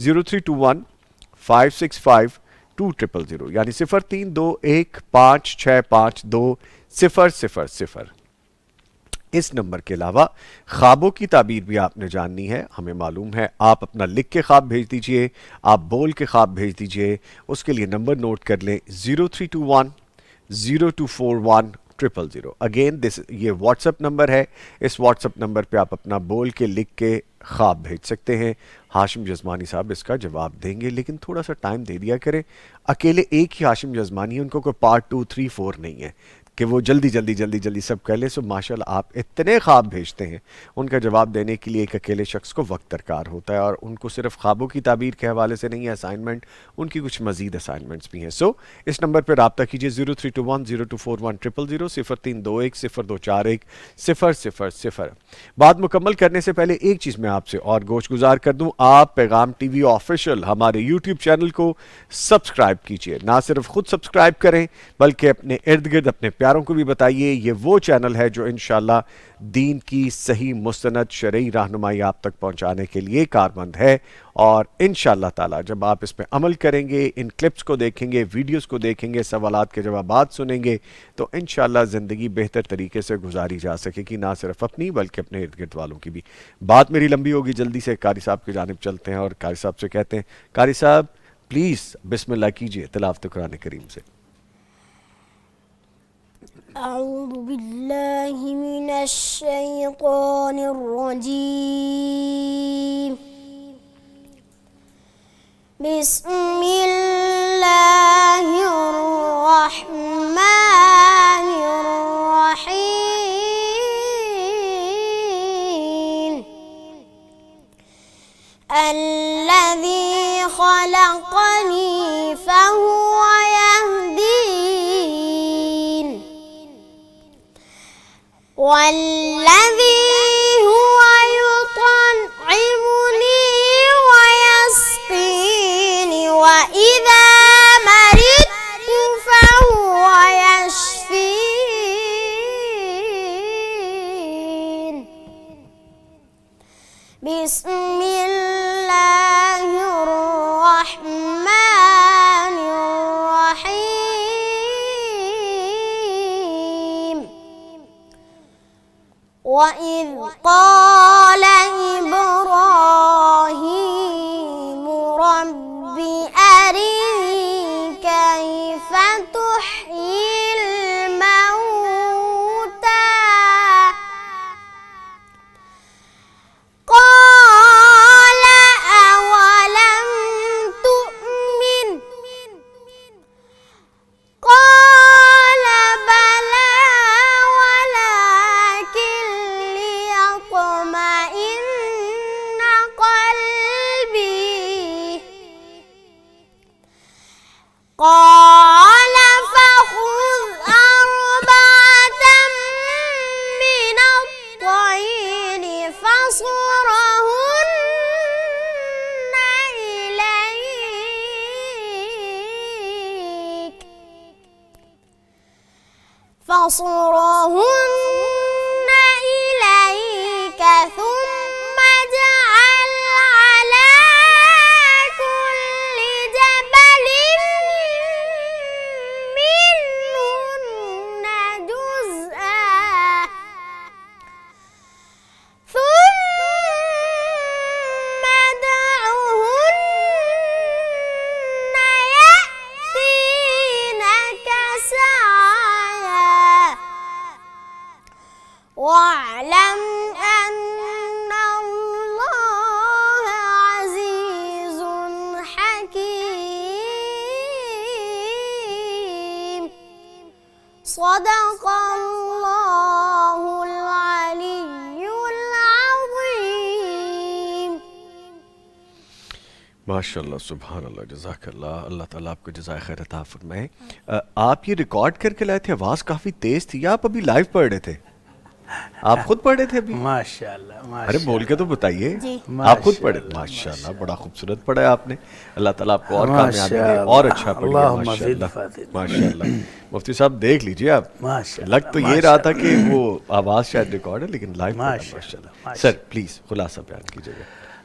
0321 565 03210 یعنی 0321565200. اس نمبر کے علاوہ خوابوں کی تعبیر بھی آپ نے جاننی ہے، ہمیں معلوم ہے، آپ اپنا لکھ کے خواب بھیج دیجئے، آپ بول کے خواب بھیج دیجئے. اس کے لیے نمبر نوٹ کر لیں 0321024100. اگین یہ واٹس اپ نمبر ہے، اس واٹس اپ نمبر پہ آپ اپنا بول کے لکھ کے خواب بھیج سکتے ہیں. ہاشم جزمانی صاحب اس کا جواب دیں گے، لیکن تھوڑا سا ٹائم دے دیا کریں. اکیلے ایک ہی ہاشم جزمانی ہے، ان کو کوئی پارٹ 2 3 4 نہیں ہے کہ وہ جلدی سب کر لیں. سو ماشاءاللہ آپ اتنے خواب بھیجتے ہیں، ان کا جواب دینے کے لیے ایک اکیلے شخص کو وقت درکار ہوتا ہے، اور ان کو صرف خوابوں کی تعبیر کے حوالے سے نہیں ہے اسائنمنٹ، ان کی کچھ مزید اسائنمنٹس بھی ہیں. سو اس نمبر پہ رابطہ کیجیے 0321024100 0321024100. بات مکمل کرنے سے پہلے ایک چیز میں آپ سے اور گوش گزار کر دوں، آپ پیغام ٹی وی آفیشیل ہمارے یوٹیوب چینل کو سبسکرائب کیجیے. نہ صرف خود سبسکرائب کریں بلکہ اپنے ارد گرد اپنے پیاروں کو بھی بتائیے. یہ وہ چینل ہے جو انشاءاللہ دین کی صحیح مستند شرعی رہنمائی آپ تک پہنچانے کے لیے کارمند ہے، اور انشاءاللہ تعالی جب آپ اس پہ عمل کریں گے، ان کلپس کو دیکھیں گے، ویڈیوز کو دیکھیں گے، سوالات کے جوابات سنیں گے، تو انشاءاللہ زندگی بہتر طریقے سے گزاری جا سکے گی، نہ صرف اپنی بلکہ اپنے ارد گرد والوں کی بھی. بات میری لمبی ہوگی، جلدی سے قاری صاحب کی جانب چلتے ہیں اور قاری صاحب سے کہتے ہیں قاری صاحب پلیز بسم اللہ کیجئے تلاوت قرآن کریم سے. اعوذ باللہ من الشیطان الرجیم بسم اللہ الرحمن الرحیم الذی خلقنی فهو يهدين والذي هو يطعمني ويسقيني وإذا مرضت فهو يشفين بسم الله الرحمن الرحيم وَإِذْ قَالَ إِبْرَاهِيمُ رَبِّ أَرِنِي كَيْفَ تُحْيِي الْمَوْتَى قَالَ أَوَلَمْ تُؤْمِنْ قَالَ بَلَى وَلَكِنْ لِيَطْمَئِنَّ قَلْبِي قَالَ فَخُذْ أَرْبَعَةً مِّنَ الطَّيْرِ فَصُرْهُنَّ إليك ثم اجعل على كل جبل منهن جزءا ثم ادعهن يأتينك سعيا واعلم أن الله عزيز حكيم صدق الله العلي العظيم. ماشاءاللہ سبحان اللہ جزاک اللہ، اللہ تعالیٰ آپ کو جزائے خیر عطا فرمائے. آپ یہ ریکارڈ کر کے لائے تھے، آواز کافی تیز تھی، یا آپ ابھی لائیو پڑھ رہے تھے؟ آپ خود پڑھ رہے تھے ابھی؟ ماشاءاللہ ارے بول کے تو بتائیے. جی آپ خود پڑھے؟ ماشاءاللہ بڑا خوبصورت پڑھا ہے آپ نے. اللہ تعالیٰ آپ کو اور کامیابی دے، اور اچھا پڑھیے. ماشاءاللہ ماشاءاللہ. مفتی صاحب دیکھ لیجئے آپ، لگ تو یہ رہا تھا کہ وہ آواز شاید ریکارڈ ہے لیکن لائیو پڑھا. ماشاءاللہ. سر پلیز خلاصہ بیان کیجئے گا.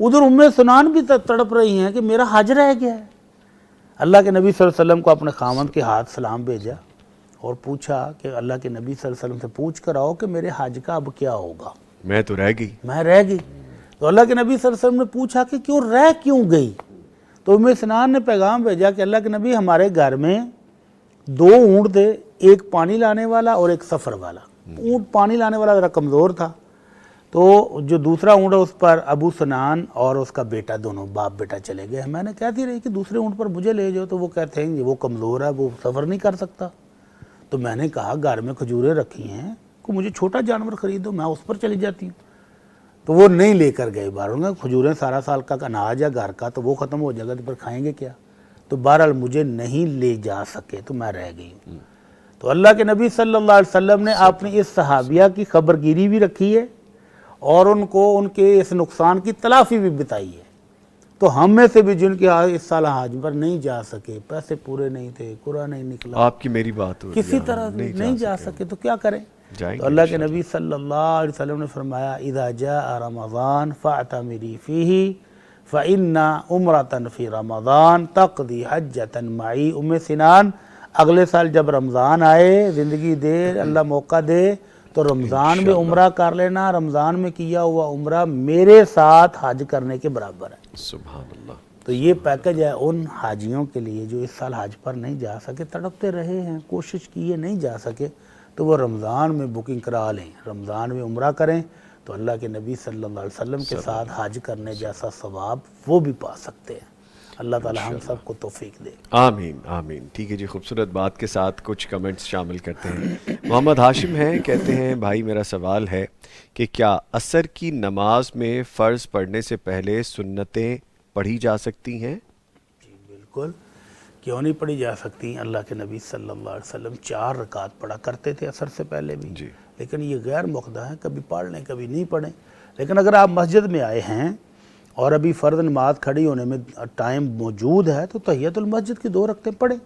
ادھر سنان بھی تڑپ رہی ہیں کہ میرا حج رہ گیا ہے۔ اللہ کے نبی صلی اللہ علیہ وسلم کو اپنے خامند کے ہاتھ سلام بھیجا اور پوچھا کہ اللہ کے نبی صلی اللہ علیہ وسلم سے پوچھ کر آؤ کہ میرے حج کا اب کیا ہوگا، میں تو رہ گئی۔ میں رہ گئی۔ تو اللہ کے نبی صلی اللہ علیہ وسلم نے پوچھا کہ کیوں گئی؟ تو سنان نے پیغام بھیجا کہ اللہ کے نبی ہمارے گھر میں 2 اونٹ تھے، ایک پانی لانے والا اور ایک سفر والا۔ اونٹ پانی لانے والا ذرا کمزور تھا، تو جو دوسرا اونٹ ہے اس پر ابو سنان اور اس کا بیٹا دونوں باپ بیٹا چلے گئے۔ میں نے کہتی رہی کہ دوسرے اونٹ پر مجھے لے جاؤ، تو وہ کہتے ہیں وہ کمزور ہے، وہ سفر نہیں کر سکتا۔ تو میں نے کہا گھر میں کھجوریں رکھی ہیں، کو مجھے چھوٹا جانور خریدو، میں اس پر چلی جاتی ہوں۔ تو وہ نہیں لے کر گئے باہر، کھجوریں سارا سال کا اناج ہے گھر کا، تو وہ ختم ہو جائے گا تو پھر کھائیں گے کیا؟ تو بہرحال مجھے نہیں لے جا سکے تو میں رہ گئی ہوں۔ تو اللہ کے نبی صلی اللہ علیہ وسلم نے اپنی اس صحابیہ کی خبرگیری بھی رکھی ہے اور ان کو ان کے اس نقصان کی تلافی بھی بتائی ہے۔ تو ہم میں سے بھی جن کے اس سال حج پر نہیں جا سکے، پیسے پورے نہیں تھے، قرآن نہیں نکلا، آپ کی میری بات ہو رہی ہے، کسی طرح نہیں جا سکے تو کیا کریں؟ جائیں تو گے اللہ کے نبی صلی اللہ علیہ وسلم نے فرمایا اذا جاء رمضان فاعتمری فیہ فإن عمرة فی رمضان تقضی حجة معی۔ سنان اگلے سال جب رمضان آئے، زندگی دے، اللہ موقع دے، تو رمضان میں عمرہ کر لینا، رمضان میں کیا ہوا عمرہ میرے ساتھ حج کرنے کے برابر ہے۔ سبحان اللہ۔ تو یہ پیکج ہے ان حاجیوں کے لیے جو اس سال حج پر نہیں جا سکے، تڑپتے رہے ہیں، کوشش کیے نہیں جا سکے، تو وہ رمضان میں بکنگ کرا لیں، رمضان میں عمرہ کریں، تو اللہ کے نبی صلی اللہ علیہ وسلم کے ساتھ حج کرنے جیسا ثواب وہ بھی پا سکتے ہیں۔ اللہ تعالی ہم سب کو توفیق دے۔ آمین آمین۔ ٹھیک ہے جی، خوبصورت بات کے ساتھ کچھ کمنٹس شامل کرتے ہیں۔ محمد ہاشم ہیں، کہتے ہیں بھائی میرا سوال ہے کہ کیا عصر کی نماز میں فرض پڑھنے سے پہلے سنتیں پڑھی جا سکتی ہیں؟ جی بالکل، کیوں نہیں پڑھی جا سکتی؟ اللہ کے نبی صلی اللہ علیہ وسلم 4 رکعت پڑھا کرتے تھے عصر سے پہلے بھی، جی۔ لیکن یہ غیر مقدہ ہے، کبھی پڑھ لیں کبھی نہیں پڑھیں۔ لیکن اگر آپ مسجد میں آئے ہیں اور ابھی فرض نماز کھڑی ہونے میں ٹائم موجود ہے تو تحیۃ المسجد کی 2 رکعتیں پڑھیں،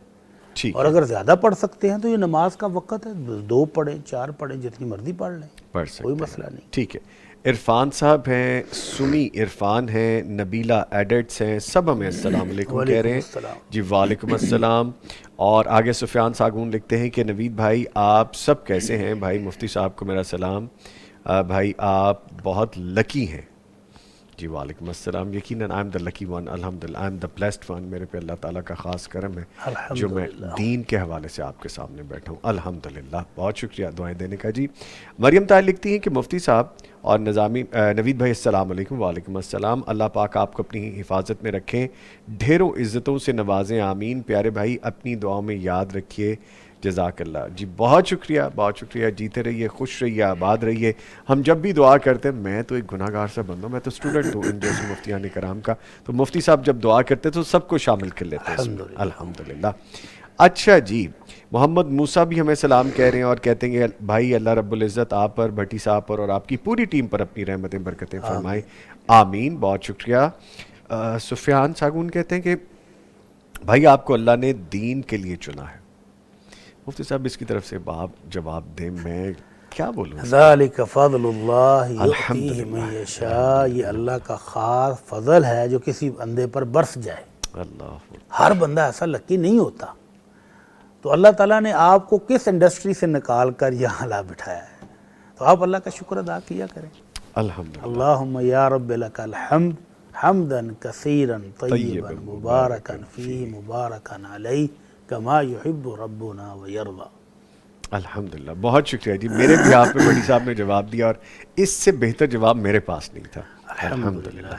ٹھیک اور اگر زیادہ پڑھ سکتے ہیں تو یہ نماز کا وقت ہے، 2 پڑھیں 4 پڑھیں، جتنی مرضی پڑھ لیں، پڑھ سکتے کوئی ہیں۔ مسئلہ نہیں۔ ٹھیک ہے، عرفان صاحب ہیں، سمی عرفان ہیں، نبیلہ ایڈٹس ہیں، سب ہمیں السلام علیکم کہہ رہے ہیں۔ جی وعلیکم السلام۔ اور آگے سفیان ساگون لکھتے ہیں کہ نوید بھائی آپ سب کیسے ہیں؟ بھائی مفتی صاحب کو میرا سلام، بھائی آپ بہت لکی ہیں۔ جی وعلیکم السلام۔ یقیناً I am the lucky one, الحمدللہ I am the blessed one, میرے پہ اللہ تعالیٰ کا خاص کرم ہے جو میں دین کے حوالے سے آپ کے سامنے بیٹھا ہوں، الحمدللہ۔ بہت شکریہ دعائیں دینے کا۔ جی مریم طاہر لکھتی ہیں کہ مفتی صاحب اور نوید بھائی السلام علیکم۔ وعلیکم السلام۔ اللہ پاک آپ کو اپنی حفاظت میں رکھیں، ڈھیروں عزتوں سے نوازیں، آمین۔ پیارے بھائی اپنی دعاؤں میں یاد رکھیے، جزاک اللہ۔ جی بہت شکریہ، بہت شکریہ۔ جیتے رہیے، خوش رہیے، آباد رہیے۔ ہم جب بھی دعا کرتے ہیں، میں تو ایک گناہ گار سا بندہ ہوں، میں تو اسٹوڈنٹ ہوں ان جیسے مفتیان کرام کا، تو مفتی صاحب جب دعا کرتے تو سب کو شامل کر لیتے ہیں، الحمدللہ۔ اچھا جی، محمد موسیٰ بھی ہمیں سلام کہہ رہے ہیں اور کہتے ہیں کہ بھائی اللہ رب العزت آپ پر، بھٹی صاحب پر اور آپ کی پوری ٹیم پر اپنی رحمتیں برکتیں فرمائیں، آمین۔ بہت شکریہ۔ سفیان ساگون کہتے ہیں کہ بھائی آپ کو اللہ نے دین کے لیے چنا ہے۔ مفتی صاحب اس کی طرف سے آپ جواب دیں، میں کیا بولوں؟ ذالک فضل اللہ یؤتیہ من یشاء، یہ اللہ کا خاص فضل ہے جو کسی بندے پر برس جائے۔ اللہ، ہر بندہ ایسا لکی نہیں ہوتا، تو اللہ تعالیٰ نے آپ کو کس انڈسٹری سے نکال کر یہاں لا بٹھایا ہے، تو آپ اللہ کا شکر ادا کیا کریں۔ الحمدللہ۔ اللہم یا رب لک الحمد حمدا کثیرا طیبا مبارکا فیہ مبارکا علیہ کما یحب ربنا ویرضا۔ الحمدللہ، بہت شکریہ جی، میرے بھی آپ پہ بڑی صاحب نے جواب دیا اور اس سے بہتر جواب میرے پاس نہیں تھا، الحمدللہ۔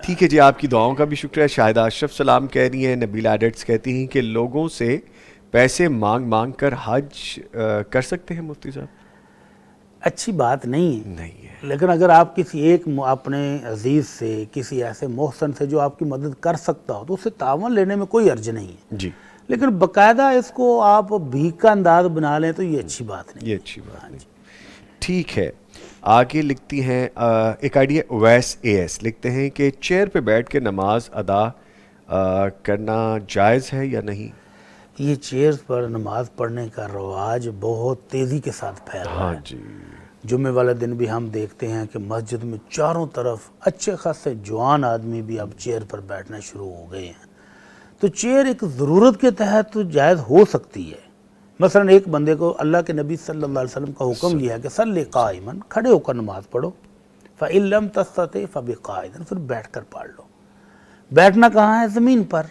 ٹھیک ہے جی، آپ کی دعاؤں کا بھی شکریہ۔ شاہدہ اشرف سلام کہہ رہی ہیں، نبیلہ ایڈٹس کہتی ہیں کہ لوگوں سے پیسے مانگ مانگ کر حج کر سکتے ہیں مفتی صاحب؟ اچھی بات نہیں ہے، نہیں ہے، لیکن اگر آپ کسی ایک اپنے عزیز سے، کسی ایسے محسن سے جو آپ کی مدد کر سکتا ہو تو اس سے تعاون لینے میں کوئی حرج نہیں ہے، جی، لیکن باقاعدہ اس کو آپ بھیک کا انداز بنا لیں تو یہ اچھی بات نہیں۔ یہ اچھی بات نہیں۔ ٹھیک ہے، آگے لکھتی ہیں ایک آئیڈیا اویس اے ایس لکھتے ہیں کہ چیئر پہ بیٹھ کے نماز ادا کرنا جائز ہے یا نہیں؟ یہ چیئرز پر نماز پڑھنے کا رواج بہت تیزی کے ساتھ پھیل رہا ہاں ہے، جی، جمعے والے دن بھی ہم دیکھتے ہیں کہ مسجد میں چاروں طرف اچھے خاصے جوان آدمی بھی اب چیئر پر بیٹھنا شروع ہو گئے ہیں. تو چیئر ایک ضرورت کے تحت تو جائز ہو سکتی ہے. مثلا ایک بندے کو اللہ کے نبی صلی اللہ علیہ وسلم کا حکم دیا کہ صلی قائمن، کھڑے ہو کر نماز پڑھو، فَإِن لَمْ تَسْتَطِعْ فَبِقَاعِدٍ، پھر بیٹھ کر پڑھ لو. بیٹھنا کہاں ہے؟ زمین پر.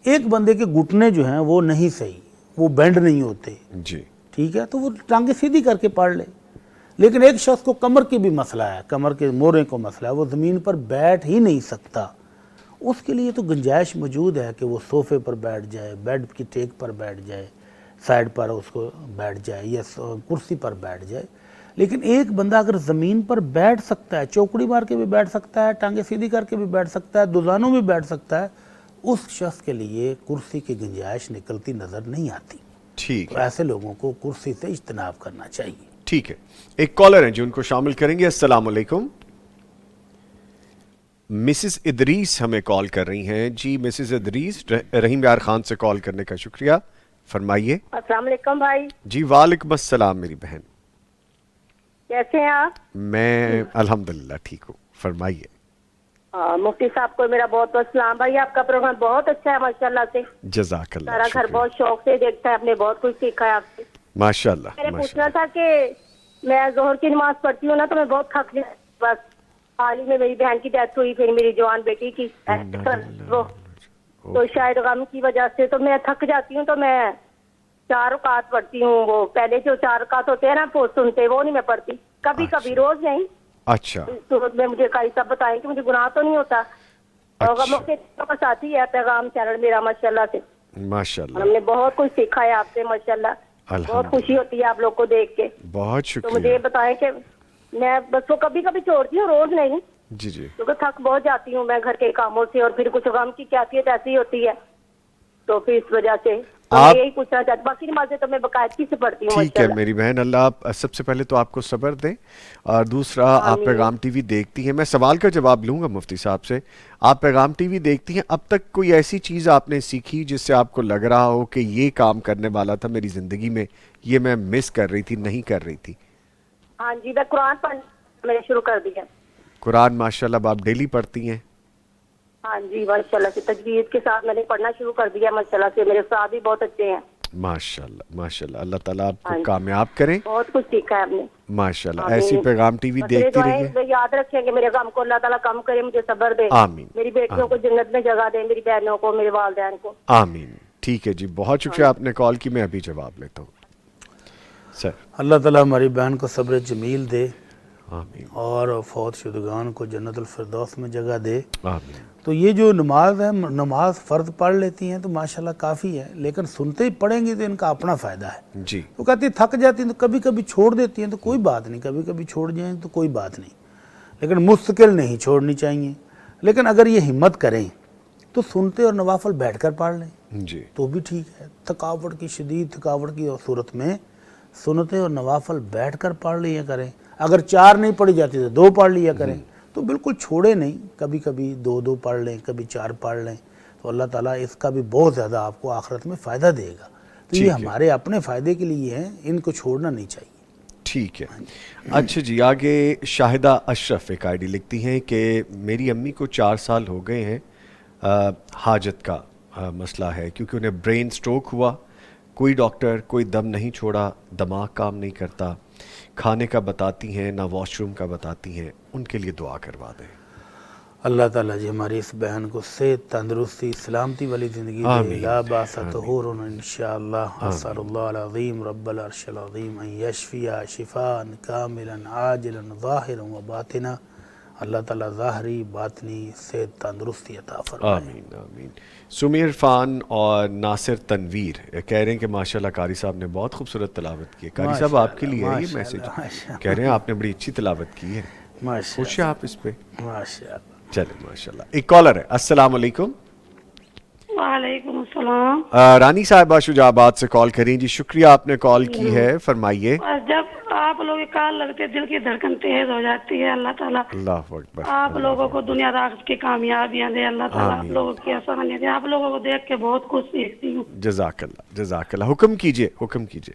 ایک بندے کے گھٹنے جو ہیں وہ نہیں صحیح، وہ بینڈ نہیں ہوتے، جی ٹھیک ہے، تو وہ ٹانگیں سیدھی کر کے پڑھ لے. لیکن ایک شخص کو کمر کی بھی مسئلہ ہے، کمر کے موڑے کو مسئلہ ہے، وہ زمین پر بیٹھ ہی نہیں سکتا. اس کے لیے تو گنجائش موجود ہے کہ وہ صوفے پر بیٹھ جائے، بیڈ کی ٹیک پر بیٹھ جائے، سائڈ پر اس کو بیٹھ جائے یا کرسی پر بیٹھ جائے. لیکن ایک بندہ اگر زمین پر بیٹھ سکتا ہے، چوکڑی مار کے بھی بیٹھ سکتا ہے، ٹانگیں سیدھی کر کے بھی بیٹھ سکتا ہے، دوزانوں میں بیٹھ سکتا ہے، اس شخص کے لیے کرسی کی گنجائش نکلتی نظر نہیں آتی. ٹھیک تو ہے، ایسے لوگوں کو کرسی سے اجتناب کرنا چاہیے. ٹھیک ہے. ایک کالر ہیں جو ان کو شامل کریں گے. السلام علیکم. مسز ادریس ہمیں کال کر رہی ہیں. جی مسز ادریس، رحیم یار خان سے کال کرنے کا شکریہ. فرمائیے. السلام علیکم بھائی. جی وعلیکم السلام میری بہن. کیسے ہیں آپ؟ میں الحمدللہ ٹھیک ہوں. فرمائیے. مفتی صاحب کو میرا بہت بہت سلام. بھائی آپ کا پروگرام بہت اچھا ہے ماشاءاللہ سے. جزاک اللہ. سارا گھر شکریہ. بہت شوق سے دیکھتا ہے، آپ نے بہت کچھ سیکھا ہے آپ سے. ماشاء اللہ. میں نے ماشاء پوچھنا اللہ. تھا کہ میں ظہر کی نماز پڑھتی ہوں نا تو میں بہت تھک جاتی ہوں. بس حال ہی میں میری بہن کی ڈیتھ ہوئی، پھر میری جوان بیٹی کی، تو شاید غم کی وجہ سے تو میں تھک جاتی ہوں. تو میں 4 رکعت پڑھتی ہوں. وہ پہلے جو 4 رکعت ہوتے ہیں نا وہ سنتے، وہ نہیں میں پڑھتی. کبھی کبھی، روز نہیں. اچھا. صورت میں مجھے قاری صاحب بتائیں کہ مجھے گناہ تو نہیں ہوتا. اور غموں کے پاس آتی ہے پیغام چینل میرا ماشاءاللہ سے. ماشاء اللہ. ہم نے بہت کچھ سیکھا ہے آپ سے ماشاءاللہ. بہت خوشی ہوتی ہے آپ لوگ کو دیکھ کے. بہت تو شکریہ. مجھے یہ بتائیں کہ میں بس وہ کبھی کبھی چھوڑتی ہوں، روز نہیں، جی جی. کیونکہ تھک بہت جاتی ہوں میں گھر کے کاموں سے، اور پھر کچھ غم کی کیفیت ایسی ہوتی ہے تو پھر اس وجہ سے تو میں یہی پوچھنا چاہتی ہوں. باقی نمازیں تو میں باقاعدگی سے پڑھتی ہوں ٹھیک ہے ماشاءاللہ. میری بہن. اللہ آپ سب سے پہلے تو آپ کو صبر دیں، اور دوسرا آپ پیغام ٹی وی دیکھتی ہیں. میں سوال کا جواب لوں گا مفتی صاحب سے. آپ پیغام ٹی وی دیکھتی ہیں، اب تک کوئی ایسی چیز آپ نے سیکھی جس سے آپ کو لگ رہا ہو کہ یہ کام کرنے والا تھا میری زندگی میں، یہ میں مس کر رہی تھی، نہیں کر رہی تھی؟ ہاں جی، میں قرآن پڑھنا میں نے شروع کر دیا. قرآن ماشاءاللہ آپ ڈیلی پڑھتی ہیں؟ ہاں جی ماشاءاللہ سے تجوید کے ساتھ میں نے پڑھنا شروع کر دیا ماشاءاللہ سے. میرے استاد بھی بہت اچھے ہیں ماشاءاللہ ماشاءاللہ. اللہ تعالیٰ آپ کو کامیاب کریں. بہت کچھ سیکھا ہے آپ نے ماشاءاللہ. ایسی پیغام ٹی وی دیکھتی رہیے. یاد رکھیں کہ میرے غم کو اللہ تعالیٰ کم کرے، مجھے صبر دے. آمین. میری بیٹیوں کو جنت میں جگہ دے، میری بہنوں کو، میرے والدین کو. آمین. ٹھیک ہے جی، بہت شکریہ آپ نے کال کی. میں ابھی جواب لیتا ہوں. سر. اللہ تعالیٰ ہماری بہن کو صبر جمیل دے آمین. اور فوت شدگان کو جنت الفردوس میں جگہ دے. آمین. تو یہ جو نماز ہے، نماز فرض پڑھ لیتی ہیں تو ماشاءاللہ کافی ہے، لیکن سنتے ہی پڑھیں گی تو ان کا اپنا فائدہ ہے. جی. وہ کہتی ہیں تھک جاتی ہیں تو کبھی کبھی چھوڑ دیتی ہیں تو کوئی بات نہیں، کبھی کبھی چھوڑ جائیں تو کوئی بات نہیں، لیکن مستقل نہیں چھوڑنی چاہیے. لیکن اگر یہ ہمت کریں تو سنتے اور نوافل بیٹھ کر پڑھ لیں جی. تو بھی ٹھیک ہے. تھکاوٹ کی، شدید تھکاوٹ کی صورت میں سنتے اور نوافل بیٹھ کر پڑھ لیا کریں. اگر 4 نہیں پڑھی جاتی تو 2 پڑھ لیا کریں. تو بالکل چھوڑے نہیں، کبھی کبھی 2 پڑھ لیں، کبھی 4 پڑھ لیں. تو اللہ تعالیٰ اس کا بھی بہت زیادہ آپ کو آخرت میں فائدہ دے گا. تو یہ ہمارے اپنے فائدے کے لیے ہیں، ان کو چھوڑنا نہیں چاہیے. ٹھیک ہے. اچھا جی، آگے شاہدہ اشرف ایک آئی ڈی لکھتی ہیں کہ میری امی کو 4 سال ہو گئے ہیں حاجت کا مسئلہ ہے، کیونکہ انہیں برین سٹروک ہوا. کوئی ڈاکٹر، کوئی دم نہیں چھوڑا، دماغ کام نہیں کرتا، کھانے کا بتاتی ہیں نہ واش روم کا بتاتی ہیں. ان کے لیے دعا کروا دیں. اللہ تعالیٰ جی ہماری اس بہن کو صحت، تندرستی، سلامتی والی زندگی دے. آمین. لا باس طہور انشاءاللہ. اسأل اللہ العظیم رب العرش العظیم ان یشفیہ شفاء کاملا عاجلا ظاہرا و باطنا. اللہ تعالیٰ ظاہری باطنی صحت تندرستی عطا فرمائے. آمین آمین. سمیر عرفان اور ناصر تنویر کہہ رہے ہیں کہ ماشاءاللہ قاری صاحب نے بہت خوبصورت تلاوت کی ہے. قاری صاحب آپ کے لیے ہے یہ میسج. کہہ رہے ہیں آپ نے بڑی اچھی تلاوت کی ہے. خوش ہیں آپ اس پہ؟ ماشاءاللہ. چلیں ماشاءاللہ. ایک کالر ہے. السلام علیکم. وعلیکم السلام. رانی صاحبہ شجاع آباد سے کال کریں. جی شکریہ آپ نے کال کی ہے. فرمائیے. جب آپ لوگ کال لگتے دل کی دھڑکن تیز ہو جاتی ہے. اللہ تعالیٰ اللہ اکبر. آپ لوگوں کو دنیا آخرت کی کامیابیاں دے. اللہ تعالیٰ آپ لوگوں کی آسانیاں دے. آپ لوگوں کو دیکھ کے بہت کچھ سیکھتی ہوں. جزاک اللہ جزاک اللہ. حکم کیجئے حکم کیجئے.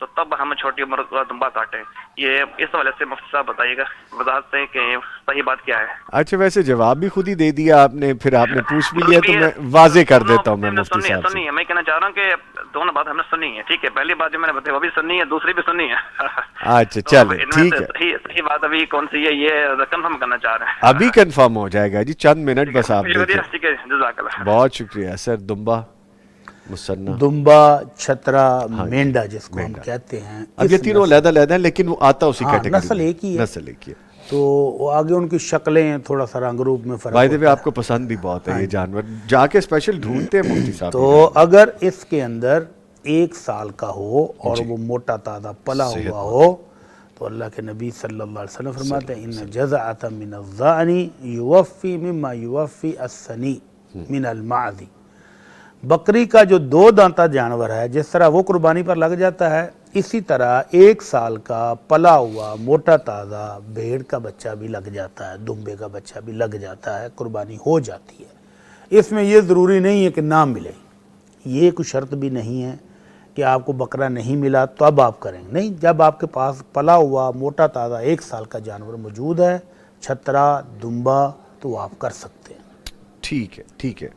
تو تب ہم چھوٹی عمر کا دمبا کاٹیں. یہ اس حوالے سے مفتی صاحب بتائیے گا وضاحت سے کہ صحیح بات کیا ہے. اچھا ویسے جواب بھی خود ہی دے دیا آپ نے, پھر آپ نے پوچھ بھی لیا تو میں واضح کر دیتا ہوں میں مفتی صاحب سے. سنی ہے, میں کہنا چاہ رہا ہوں کہ دونوں بات ہم نے سنی ہے, ٹھیک ہے, پہلی بات جو میں نے بتائی وہ بھی سنی ہے, دوسری بھی سنی ہے. اچھا چلے ٹھیک ہے, صحیح بات ابھی کون سی ہے یہ کنفرم کرنا چاہ رہے ہیں. ابھی کنفرم ہو جائے گا جی, چند منٹ بس آپ دیکھیں. ٹھیک ہے, جزاک اللہ. بہت شکریہ سر. دمبا مصنع, دمبا, چھترا, مینڈا جس کو ہم کہتے ہیں, اب یہ تینوں علیحدہ علیحدہ ہیں لیکن وہ آتا اسی ہاں کیٹیگری نسل ایک ہی ہے. نسل ایک ہی ہے. تو وہ آگے ان کی شکلیں تھوڑا سا رنگ روپ میں فرق بائی دی ہوتا وے ہے. آپ کو پسند بھی بہت ہے یہ جانور, جا کے اسپیشل ڈھونڈتے ہیں مفتی صاحب. تو اگر اس کے اندر 1 سال کا ہو اور وہ موٹا تازہ پلا ہوا ہو تو اللہ کے نبی صلی اللہ علیہ وسلم فرماتے ہیں ان جزعۃ من الظأن یوفی مما یوفی الثنی من المعز. بکری کا جو 2 دانتا جانور ہے جس طرح وہ قربانی پر لگ جاتا ہے, اسی طرح 1 سال کا پلا ہوا موٹا تازہ بھیڑ کا بچہ بھی لگ جاتا ہے, دمبے کا بچہ بھی لگ جاتا ہے, قربانی ہو جاتی ہے. اس میں یہ ضروری نہیں ہے کہ نہ ملے, یہ کوئی شرط بھی نہیں ہے کہ آپ کو بکرا نہیں ملا تو اب آپ کریں, نہیں, جب آپ کے پاس پلا ہوا موٹا تازہ 1 سال کا جانور موجود ہے, چھترا, دمبا, تو آپ کر سکتے ہیں. ٹھیک ہے ٹھیک ہے.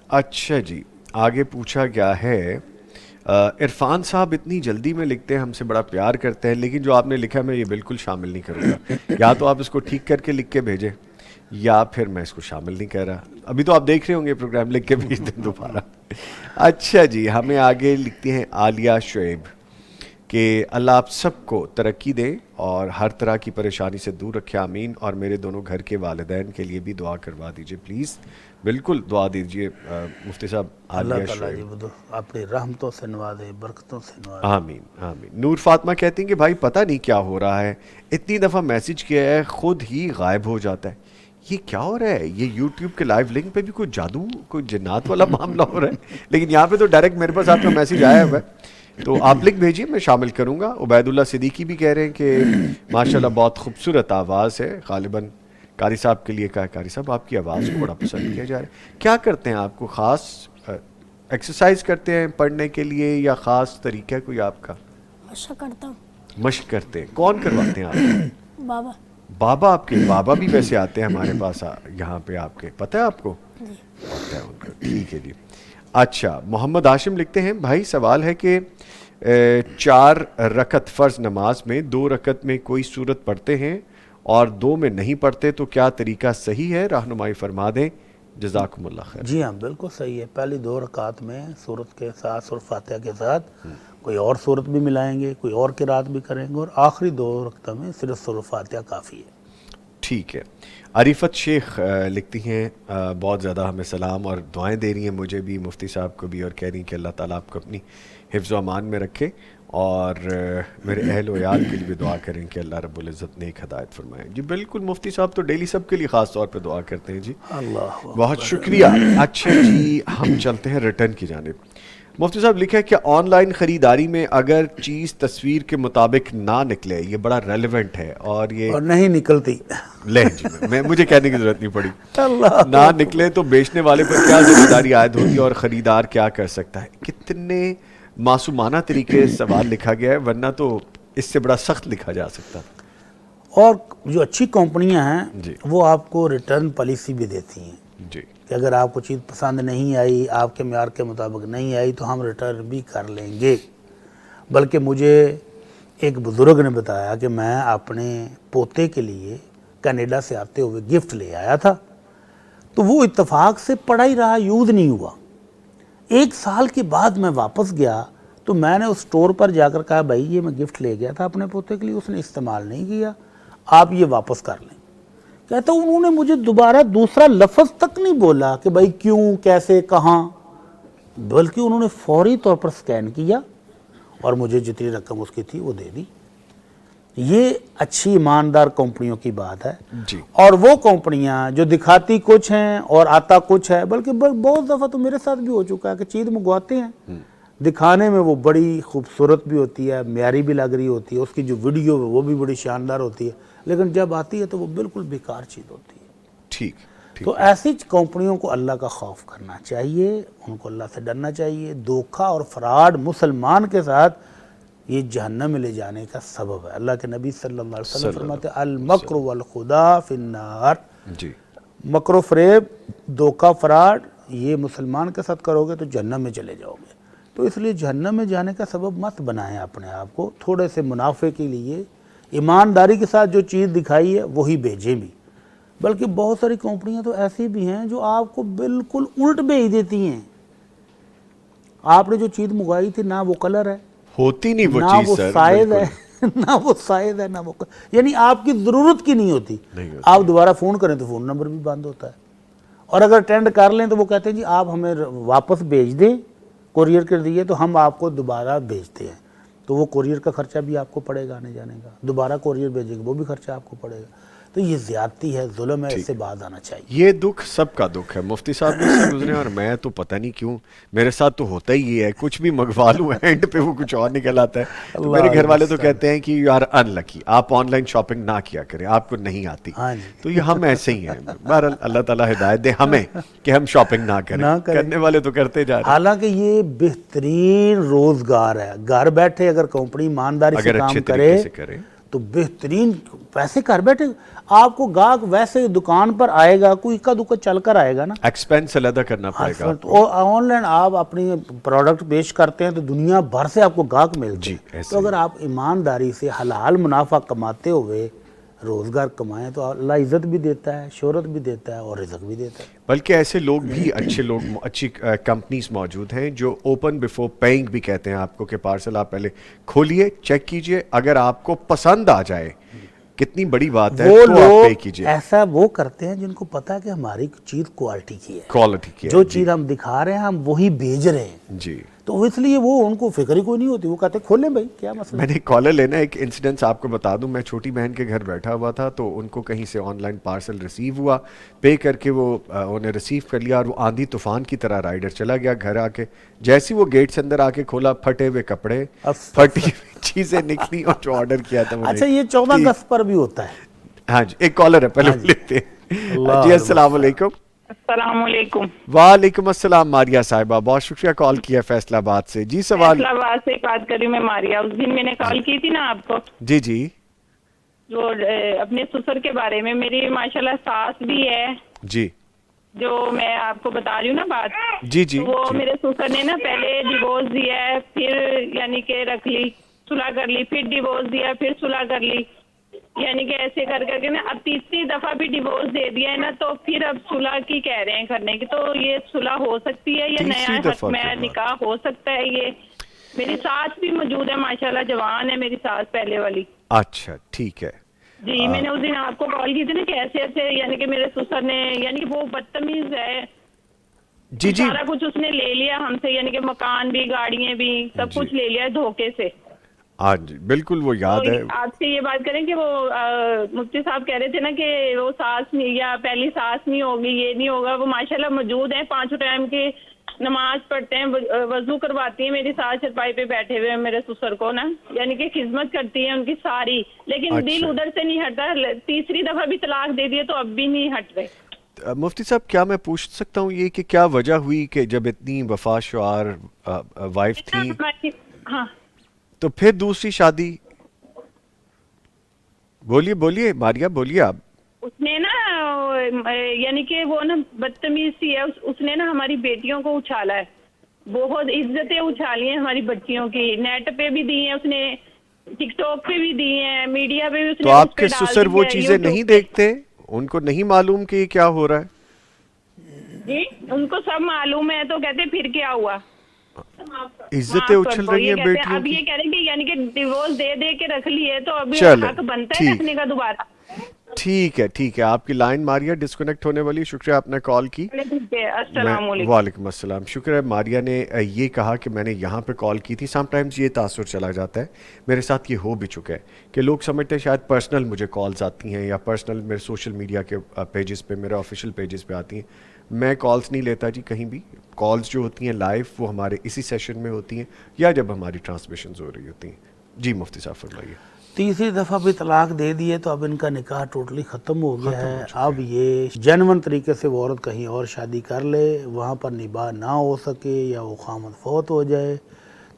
اچھا جی, آگے پوچھا گیا ہے, عرفان صاحب اتنی جلدی میں لکھتے ہیں, ہم سے بڑا پیار کرتے ہیں, لیکن جو آپ نے لکھا ہے میں یہ بالکل شامل نہیں کروں گا. یا تو آپ اس کو ٹھیک کر کے لکھ کے بھیجیں یا پھر میں اس کو شامل نہیں کر رہا. ابھی تو آپ دیکھ رہے ہوں گے پروگرام, لکھ کے بھیج دیں دوبارہ. اچھا جی, ہمیں آگے لکھتے ہیں عالیہ شعیب کہ اللہ آپ سب کو ترقی دے اور ہر طرح کی پریشانی سے دور رکھے, آمین. اور میرے دونوں گھر کے والدین کے لیے بھی دعا کروا دیجئے پلیز. بالکل دعا دیجئے مفتی صاحب. اللہ عالیہ تعالیٰ شعیب, جی وہ اپنی رحمتوں سے نوازے, برکتوں سے نوازے. آمین آمین. نور فاطمہ کہتی ہیں کہ بھائی پتہ نہیں کیا ہو رہا ہے, اتنی دفعہ میسج کیا ہے خود ہی غائب ہو جاتا ہے, یہ کیا ہو رہا ہے؟ یہ یوٹیوب کے لائیو لنک پہ بھی کوئی جادو, کوئی جنات والا معاملہ ہو رہا ہے, لیکن یہاں پہ تو ڈائریکٹ میرے پاس آپ کا میسج آیا ہوا ہے, تو آپ لنک بھیجیے, میں شامل کروں گا. عبید اللہ صدیقی بھی کہہ رہے ہیں کہ ماشاءاللہ بہت خوبصورت آواز ہے, غالباً قاری صاحب کے لیے کہا. قاری صاحب آپ کی آواز کو بڑا پسند کیا جا رہا ہے. کیا کرتے ہیں آپ کو خاص ایکسرسائز کرتے ہیں پڑھنے کے لیے یا خاص طریقہ کوئی آپ کا؟ مشق کرتا ہوں. مشق کرتے ہیں, کون کرواتے ہیں آپ؟ بابا. بابا آپ کے, بابا بھی ویسے آتے ہیں ہمارے پاس یہاں پہ آپ کے, پتہ ہے آپ کو؟ پتہ ہے ان کا, ٹھیک ہے جی. اچھا, محمد ہاشم لکھتے ہیں بھائی سوال ہے کہ 4 رکعت فرض نماز میں 2 رکعت میں کوئی سورت پڑھتے ہیں اور 2 میں نہیں پڑھتے تو کیا طریقہ صحیح ہے, رہنمائی فرما دیں, جزاکم اللہ خیر. جی ہاں بالکل صحیح ہے. پہلی 2 رکعات میں سورت کے ساتھ, سورۃ فاتحہ کے ساتھ کوئی اور سورت بھی ملائیں گے, کوئی اور قرات بھی کریں گے, اور آخری 2 رکعتوں میں صرف سورۃ فاتحہ کافی ہے. ٹھیک ہے. عریفت شیخ لکھتی ہیں بہت زیادہ ہمیں سلام اور دعائیں دے رہی ہیں, مجھے بھی, مفتی صاحب کو بھی, اور کہہ رہی ہیں کہ اللہ تعالیٰ آپ کو اپنی حفظ و امان میں رکھے, اور میرے اہل و عیال کے لیے بھی دعا کریں کہ اللہ رب العزت نیک ہدایت فرمائے. جی بالکل, مفتی صاحب تو ڈیلی سب کے لیے خاص طور پہ دعا کرتے ہیں. جی اللہ بہت شکریہ. اچھا جی, ہم چلتے ہیں ریٹرن کی جانب. مفتی صاحب لکھا ہے کہ آن لائن خریداری میں اگر چیز تصویر کے مطابق نہ نکلے, یہ بڑا ریلیونٹ ہے, اور یہ اور نہیں نکلتی, لے جی, میں مجھے کہنے کی ضرورت نہیں پڑی, اللہ نہ نکلے تو بیچنے والے پر کیا ذمہ داری عائد ہوتی ہے اور خریدار کیا کر سکتا ہے؟ کتنے معصومانہ طریقے سے سوال لکھا گیا ہے, ورنہ تو اس سے بڑا سخت لکھا جا سکتا. اور جو اچھی کمپنیاں ہیں جی وہ آپ کو ریٹرن پالیسی بھی دیتی ہیں جی, کہ اگر آپ کو چیز پسند نہیں آئی, آپ کے معیار کے مطابق نہیں آئی تو ہم ریٹرن بھی کر لیں گے. بلکہ مجھے ایک بزرگ نے بتایا کہ میں اپنے پوتے کے لیے کینیڈا سے آتے ہوئے گفٹ لے آیا تھا, تو وہ اتفاق سے پڑا ہی رہا, یوز نہیں ہوا. 1 سال کے بعد میں واپس گیا تو میں نے اس سٹور پر جا کر کہا بھائی یہ میں گفٹ لے گیا تھا اپنے پوتے کے لیے, اس نے استعمال نہیں کیا, آپ یہ واپس کر لیں. کہتا انہوں نے مجھے دوبارہ دوسرا لفظ تک نہیں بولا کہ بھائی کیوں, کیسے, کہاں, بلکہ انہوں نے فوری طور پر سکین کیا اور مجھے جتنی رقم اس کی تھی وہ دے دی. یہ اچھی ایماندار کمپنیوں کی بات ہے. جی. اور وہ کمپنیاں جو دکھاتی کچھ ہیں اور آتا کچھ ہے, بلکہ بہت دفعہ تو میرے ساتھ بھی ہو چکا ہے کہ چیز منگواتے ہیں, دکھانے میں وہ بڑی خوبصورت بھی ہوتی ہے, معیاری بھی لگ رہی ہوتی ہے, اس کی جو ویڈیو ہے وہ بھی بڑی شاندار ہوتی ہے, لیکن جب آتی ہے تو وہ بالکل بیکار چیز ہوتی ہے. ٹھیک. تو ایسی کمپنیوں کو اللہ کا خوف کرنا چاہیے, ان کو اللہ سے ڈرنا چاہیے. دھوکہ اور فراڈ مسلمان کے ساتھ یہ جہنم میں لے جانے کا سبب ہے۔ اللہ کے نبی صلی اللہ علیہ وسلم فرماتے ہیں المکر والخداع فی النار، جی مکر و فریب، دھوکہ فراڈ، یہ مسلمان کے ساتھ کرو گے تو جہنم میں چلے جاؤ گے۔ تو اس لیے جہنم میں جانے کا سبب مت بنائیں اپنے آپ کو، تھوڑے سے منافع کے لیے ایمانداری کے ساتھ جو چیز دکھائی ہے وہی بھیجیں بھی۔ بلکہ بہت ساری کمپنیاں تو ایسی بھی ہیں جو آپ کو بالکل الٹ بھیج دیتی ہیں، آپ نے جو چیز منگوائی تھی نہ وہ کلر ہے، ہوتی نہیں وہ نہ چیز وہ سر، سائز بالکل ہے، نہ وہ سائز ہے، نہ وہ یعنی آپ کی ضرورت کی نہیں ہوتی۔ نہیں ہوتی۔ آپ دوبارہ فون کریں تو فون نمبر بھی بند ہوتا ہے، اور اگر اٹینڈ کر لیں تو وہ کہتے ہیں جی آپ ہمیں واپس بھیج دیں کوریئر کے ذریعے تو ہم آپ کو دوبارہ بھیجتے ہیں، تو وہ کوریئر کا خرچہ بھی آپ کو پڑے گا آنے جانے کا، دوبارہ کوریئر بھیجیں گے وہ بھی خرچہ آپ کو پڑے گا۔ تو یہ زیادتی ہے، ظلم ہے، اس سے باز آنا چاہیے۔ یہ دکھ سب کا دکھ ہے، مفتی صاحب بھی اس سے گزرے اور میں تو پتہ نہیں کیوں میرے ساتھ تو ہوتا ہی یہ ہے، کچھ بھی منگوا لوں اینڈ پہ وہ کچھ اور نکل آتا ہے۔ تو میرے گھر والے تو کہتے ہیں کہ یو آر ان لکی، آپ آن لائن شاپنگ نہ کیا کریں، آپ کو نہیں آتی۔ ہاں جی۔ تو یہ ہم ایسے ہی ہیں، بہرحال اللہ تعالیٰ ہدایت دے ہمیں کہ ہم شاپنگ نہ کریں، کرنے والے تو کرتے جا رہے ہیں۔ حالانکہ یہ بہترین روزگار ہے، گھر بیٹھے اگر کمپنی ایمانداری سے اگر کام اچھے کرے طریقے سے کرے تو بہترین پیسے گھر بیٹھے، آپ کو گاہک ویسے دکان پر آئے گا، کوئی اکا دکا چل کر آئے گا نا، ایکسپینس علیحدہ کرنا پڑے گا آپ کو۔ اور آن لائن آپ اپنی پروڈکٹ پیش کرتے ہیں تو دنیا بھر سے آپ کو گاہک ملتے جی، ہیں۔ ایسے تو اگر آپ ایمانداری سے حلال منافع کماتے ہوئے روزگار کمائیں تو اللہ عزت بھی دیتا ہے، شہرت بھی دیتا ہے اور رزق بھی دیتا ہے۔ بلکہ ایسے لوگ بھی اچھے لوگ، اچھی کمپنیز موجود ہیں جو اوپن بیفور پیئنگ بھی کہتے ہیں آپ کو کہ پارسل آپ پہلے کھولیے، چیک کیجئے، اگر آپ کو پسند آ جائے، کتنی بڑی بات ہے، وہ تو آپ پے لوگ کیجئے۔ ایسا وہ کرتے ہیں جن کو پتا ہے کہ ہماری چیز کوالٹی کی ہے، کوالٹی کی ہے، جو جی چیز ہم دکھا رہے ہیں ہم وہی بھیج رہے ہیں، جی۔ تو اس لیے وہ ان کو فکر ہی کوئی نہیں ہوتی، وہ کہتے ہیں کھولیں بھائی کیا مسئلہ۔ میں نے کالر لینا ایک انسیڈنس آپ کو بتا دوں، میں چھوٹی بہن کے گھر بیٹھا ہوا تھا تو ان کو کہیں سے آن لائن پارسل ریسیو ہوا، پے کر کے وہ انہیں ریسیو کر لیا اور وہ آندھی طوفان کی طرح رائڈر چلا گیا گھر آ کے، جیسے وہ گیٹ سے اندر آ کے کھولا، پھٹے ہوئے کپڑے، پھٹی ہوئی چیزیں نکلی اور جو آرڈر کیا تھا وہ اچھا یہ 14 اگست پر بھی ہوتا ہے۔ ہاں جی، ایک کالر ہے پہلے لیتے ہیں۔ جی السلام علیکم۔ السلام علیکم۔ وعلیکم السلام ماریہ صاحبہ، بہت شکریہ کال کیا فیصلہ آباد سے۔ جی سوال۔ فیصلہ آباد سے بات کر رہی ہوں میں ماریہ، اس دن میں نے کال کی تھی نا آپ کو، جی جی جو اپنے سسر کے بارے میں، میری ماشاءاللہ ساس بھی ہے، جی جو میں آپ کو بتا رہی ہوں نا بات، جی جی وہ جی۔ میرے سسر نے نا پہلے ڈیورس دیا ہے، پھر یعنی کہ رکھ لی، صلح کر لی، پھر ڈیورس دیا، پھر صلح کر لی، یعنی کہ ایسے کر کر کے نا اب تیسری دفعہ بھی ڈیورس دے دیا ہے نا، تو پھر اب صلح کی کہہ رہے ہیں کرنے کی، تو یہ صلح ہو سکتی ہے یا تیسری نیا دفعہ حق میں کے بعد؟ نکاح ہو سکتا ہے؟ یہ میری ساس بھی موجود ہے ماشاءاللہ، جوان ہے میری ساس پہلے والی۔ اچھا ٹھیک ہے۔ جی میں نے اس دن آپ کو کال کی تھی نا کہ ایسے ایسے یعنی کہ میرے سسر نے، یعنی کہ وہ بدتمیز ہے، جی جی سارا کچھ اس نے لے لیا ہم سے، یعنی کہ مکان بھی، گاڑیاں بھی، سب کچھ لے لیا دھوکے سے۔ ہاں جی بالکل وہ یاد تو ہے۔ آپ سے یہ بات کریں کہ وہ مفتی صاحب کہہ رہے تھے نا کہ وہ ساس نہیں، یا پہلی ساس نہیں ہوگی، یہ نہیں ہوگا، وہ ماشاءاللہ موجود ہیں، 5 ٹائم کی نماز پڑھتے ہیں، وضو کرواتی ہیں میری ساس، چرپائی پہ بیٹھے ہوئے میرے سسر کو نا، یعنی کہ خدمت کرتی ہیں ان کی ساری، لیکن دل ادھر سے نہیں ہٹتا، تیسری دفعہ بھی طلاق دے دیے تو اب بھی نہیں ہٹ رہے۔ مفتی صاحب کیا میں پوچھ سکتا ہوں یہ کہ کیا وجہ ہوئی کہ جب اتنی وفا شعار وائف تھی ہاں تو پھر دوسری شادی؟ بولیے بولیے ماریہ بولیے آپ۔ اس نے نا یعنی کہ وہ نا بدتمیز سی ہے، اس نے نا ہماری بیٹیوں کو اچھالا ہے، بہت عزتیں اچھالی ہیں ہماری بچیوں کی، نیٹ پہ بھی دی ہیں اس نے، ٹک ٹاک پہ بھی دی ہیں، میڈیا پہ بھی اس نے، تو آپ اس پہ کے ڈال سسر دی وہ ہے، چیزیں یوٹیوب نہیں پہ۔ دیکھتے؟ ان کو نہیں معلوم کہ یہ کیا ہو رہا ہے؟ جی ان کو سب معلوم ہے، تو کہتے پھر کیا ہوا، عزتیں اچھل رہی ہیں یہ کہتے بیٹیوں اب کی۔ یہ کہہ رہے ہیں کہ یعنی کہ ڈیورس دے دے کے رکھ لیے تو اب چلیں، حق بنتا ہے ٹھیک۔ رکھنے کا دوبارہ۔ ٹھیک ہے ٹھیک ہے، آپ کی لائن ماریہ ڈسکنیکٹ ہونے والی، شکریہ آپ نے کال کی۔ ٹھیک ہے، السلام علیکم۔ وعلیکم السلام، شکر ہے ماریہ نے یہ کہا کہ میں نے یہاں پہ کال کی تھی۔ سم ٹائمز یہ تاثر چلا جاتا ہے، میرے ساتھ یہ ہو بھی چکا ہے کہ لوگ سمجھتے ہیں شاید پرسنل مجھے کالز آتی ہیں یا پرسنل میرے سوشل میڈیا کے پیجز پہ، میرے آفیشیل پیجز پہ آتی ہیں۔ میں کالز نہیں لیتا جی کہیں بھی، کالز جو ہوتی ہیں لائیو وہ ہمارے اسی سیشن میں ہوتی ہیں یا جب ہماری ٹرانسمیشنز ہو رہی ہوتی ہیں۔ جی مفتی صاحب فرمائیے۔ تیسری دفعہ بھی طلاق دے دیے تو اب ان کا نکاح ٹوٹلی ختم ہو گیا ہے۔ اب یہ جینون طریقے سے وہ عورت کہیں اور شادی کر لے، وہاں پر نباہ نہ ہو سکے یا وہ خامد فوت ہو جائے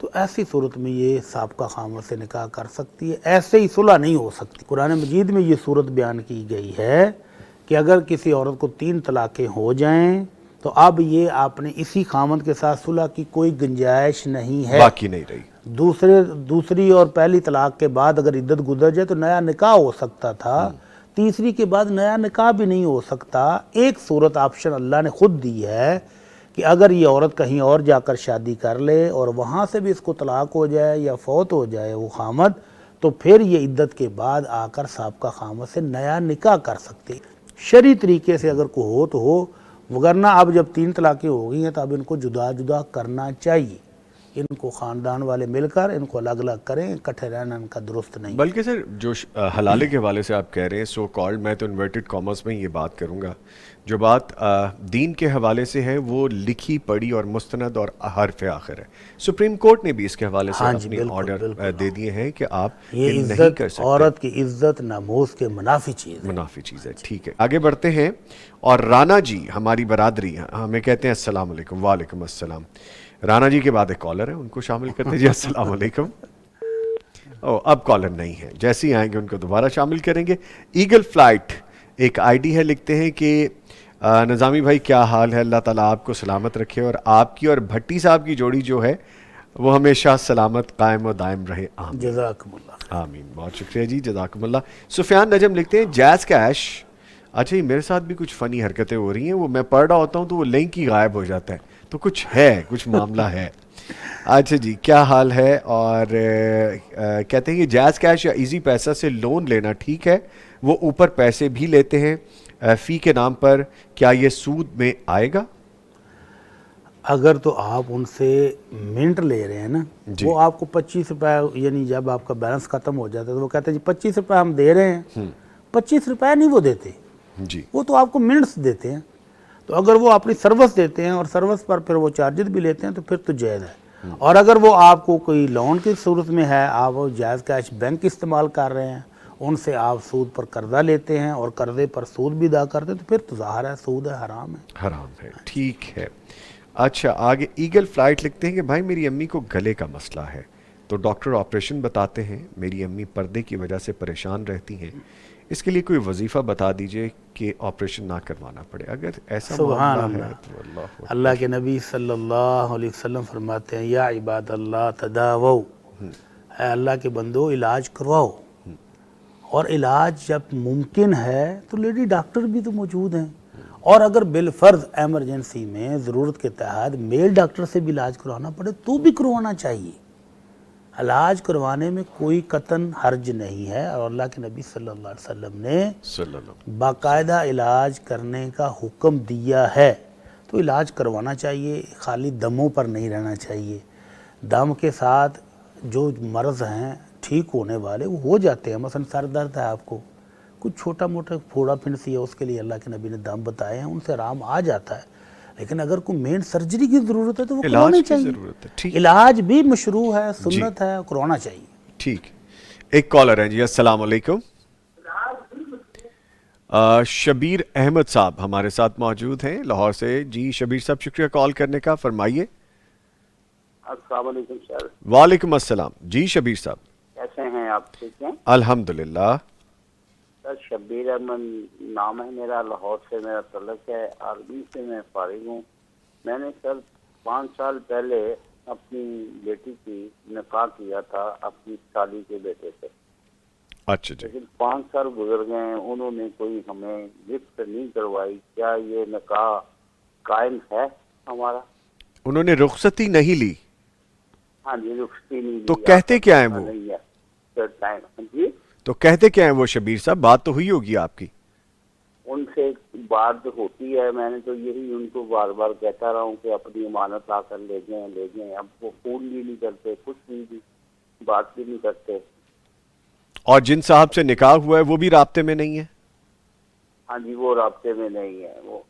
تو ایسی صورت میں یہ سابقہ خامد سے نکاح کر سکتی ہے، ایسے ہی صلح نہیں ہو سکتی۔ قرآن مجید میں یہ صورت بیان کی گئی ہے کہ اگر کسی عورت کو 3 طلاقیں ہو جائیں تو اب یہ آپ نے اسی خامد کے ساتھ صلح کی کوئی گنجائش نہیں ہے، باقی نہیں رہی۔ دوسری اور پہلی طلاق کے بعد اگر عدت گزر جائے تو نیا نکاح ہو سکتا تھا، تیسری کے بعد نیا نکاح بھی نہیں ہو سکتا۔ ایک صورت آپشن اللہ نے خود دی ہے کہ اگر یہ عورت کہیں اور جا کر شادی کر لے اور وہاں سے بھی اس کو طلاق ہو جائے یا فوت ہو جائے وہ خامد، تو پھر یہ عدت کے بعد آ کر سابقہ خامد سے نیا نکاح کر سکتے، شرعی طریقے سے اگر کوئی ہو تو ہو، وگرنہ اب جب 3 طلاقیں ہو گئی ہیں تو اب ان کو جدا جدا کرنا چاہیے، ان کو خاندان والے مل کر ان کو الگ الگ کریں، اکٹھے رہنا ان کا درست نہیں۔ بلکہ سر جو حلالے کے حوالے سے آپ کہہ رہے ہیں سو کالڈ، میں تو انورٹڈ کامرس میں یہ بات کروں گا، جو بات دین کے حوالے سے ہے وہ لکھی پڑھی اور مستند اور حرف آخر ہے۔ سپریم کورٹ نے بھی اس کے حوالے سے اپنی آرڈر دے دیے ہیں کہ آپ یہ نہیں عزت، کر سکتے، عورت کی عزت ناموس کے منافی چیز ہے۔ منافی چیز ہے۔ ٹھیک ہے، آگے بڑھتے ہیں۔ اور رانا جی ہماری برادری ہمیں کہتے ہیں السلام علیکم۔ وعلیکم السلام۔ رانا جی کے بعد ایک کالر ہے، ان کو شامل کرتے ہیں جی۔ السلام علیکم۔ اب کالر نہیں ہے، جیسے ہی آئیں گے ان کو دوبارہ شامل کریں گے۔ ایگل فلائٹ ایک آئی ڈی ہے، لکھتے ہیں کہ نظامی بھائی کیا حال ہے، اللہ تعالیٰ آپ کو سلامت رکھے اور آپ کی اور بھٹی صاحب کی جوڑی جو ہے وہ ہمیشہ سلامت قائم و دائم رہے، آمین جزاکم اللہ۔ آمین، بہت شکریہ جی، جزاکم اللہ۔ سفیان نجم لکھتے ہیں جیز کیش، اچھا جی میرے ساتھ بھی کچھ فنی حرکتیں ہو رہی ہیں، وہ میں پڑھ رہا ہوتا ہوں تو وہ لنک ہی غائب ہو جاتا ہے، تو کچھ ہے، کچھ معاملہ ہے۔ اچھا جی، کیا حال ہے؟ اور کہتے ہیں کہ جیز کیش یا ایزی پیسہ سے لون لینا ٹھیک ہے؟ وہ اوپر پیسے بھی لیتے ہیں فی کے نام پر، کیا یہ سود میں آئے گا؟ اگر تو آپ ان سے منٹ لے رہے ہیں نا، وہ آپ کو 25 روپے، یعنی جب آپ کا بیلنس ختم ہو جاتا ہے تو وہ کہتے ہیں جی 25 روپے ہم دے رہے ہیں، 25 روپے نہیں وہ دیتے، جی وہ تو آپ کو منٹس دیتے ہیں۔ تو اگر وہ اپنی سروس دیتے ہیں اور سروس پر پھر وہ چارجز بھی لیتے ہیں تو پھر تو جائز ہے۔ اور اگر وہ آپ کو کوئی لون کی صورت میں ہے، آپ وہ جائز کیش بینک استعمال کر رہے ہیں، ان سے آپ سود پر قرضہ لیتے ہیں اور قرضے پر سود بھی ادا کرتے ہیں، تو پھر تو ظاہر ہے سود ہے، حرام ہے، حرام ہے۔ ٹھیک ہے، اچھا آگے ایگل فلائٹ لکھتے ہیں کہ بھائی میری امی کو گلے کا مسئلہ ہے تو ڈاکٹر آپریشن بتاتے ہیں، میری امی پردے کی وجہ سے پریشان رہتی ہیں، اس کے لیے کوئی وظیفہ بتا دیجئے کہ آپریشن نہ کروانا پڑے، اگر ایسا سبحان معاملہ ہے اللہ۔ تو اللہ اللہ کے نبی صلی اللہ علیہ وسلم فرماتے ہیں یا عباد اللہ تداوو، اے اللہ کے بندو علاج کرواؤ، اور علاج جب ممکن ہے تو لیڈی ڈاکٹر بھی تو موجود ہیں، اور اگر بالفرض ایمرجنسی میں ضرورت کے تحت میل ڈاکٹر سے بھی علاج کروانا پڑے تو بھی کروانا چاہیے، علاج کروانے میں کوئی قطعاً حرج نہیں ہے، اور اللہ کے نبی صلی اللہ علیہ وسلم نے صلی اللہ باقاعدہ علاج کرنے کا حکم دیا ہے، تو علاج کروانا چاہیے، خالی دموں پر نہیں رہنا چاہیے۔ دم کے ساتھ جو مرض ہیں ٹھیک ہونے والے وہ ہو جاتے ہیں، مثلا سر درد ہے آپ کو، کچھ چھوٹا موٹا پھوڑا پھنس ہے، اس کے لیے اللہ کے نبی نے دم بتائے ہیں، ان سے آرام آ جاتا ہے، لیکن اگر کوئی مین سرجری کی ضرورت ہے تو وہ علاج کروانا کی چاہیے۔ ضرورت ہے، ٹھیک علاج بھی مشروع ہے، سنت ہے، کروانا چاہیے۔ ٹھیک۔ ایک کالر ہے جی، السلام علیکم۔ شبیر احمد صاحب ہمارے ساتھ موجود ہیں لاہور سے۔ جی شبیر صاحب شکریہ کال کرنے کا، فرمائیے۔ السلام علیکم سر۔ وعلیکم السلام جی شبیر صاحب، کیسے ہیں آپ؟ ٹھیک ہیں الحمدللہ۔ سر شبیر احمد نام ہے میرا، لاہور سے میرا تعلق ہے، عربی سے میں فارغ ہوں۔ میں نے سر 5 سال پہلے اپنی بیٹی کی نکاح کیا تھا اپنی سالی کے بیٹے سے، اچھا جی، لیکن 5 سال گزر گئے ہیں، انہوں نے کوئی ہمیں گفٹ نہیں کروائی، کیا یہ نکاح قائم ہے ہمارا؟ انہوں نے رخصتی نہیں لی ہاں جی، رخصتی نہیں تو لی، کہتے کیا ہیں وہ؟ نہیں ہے سر ٹائم جی، تو کہتے کیا ہیں وہ شبیر صاحب؟ بات تو ہوئی ہوگی آپ کی۔ ان سے بات ہوتی ہے، میں نے تو یہی ان کو بار بار کہتا رہا ہوں کہ اپنی امانت لا کر لے جائیں، اب وہ فون بھی نہیں کرتے، کچھ بھی بات بھی نہیں کرتے۔ اور جن صاحب سے نکاح ہوا ہے وہ بھی رابطے میں نہیں ہے؟ ہاں جی، وہ رابطے میں نہیں ہے وہ۔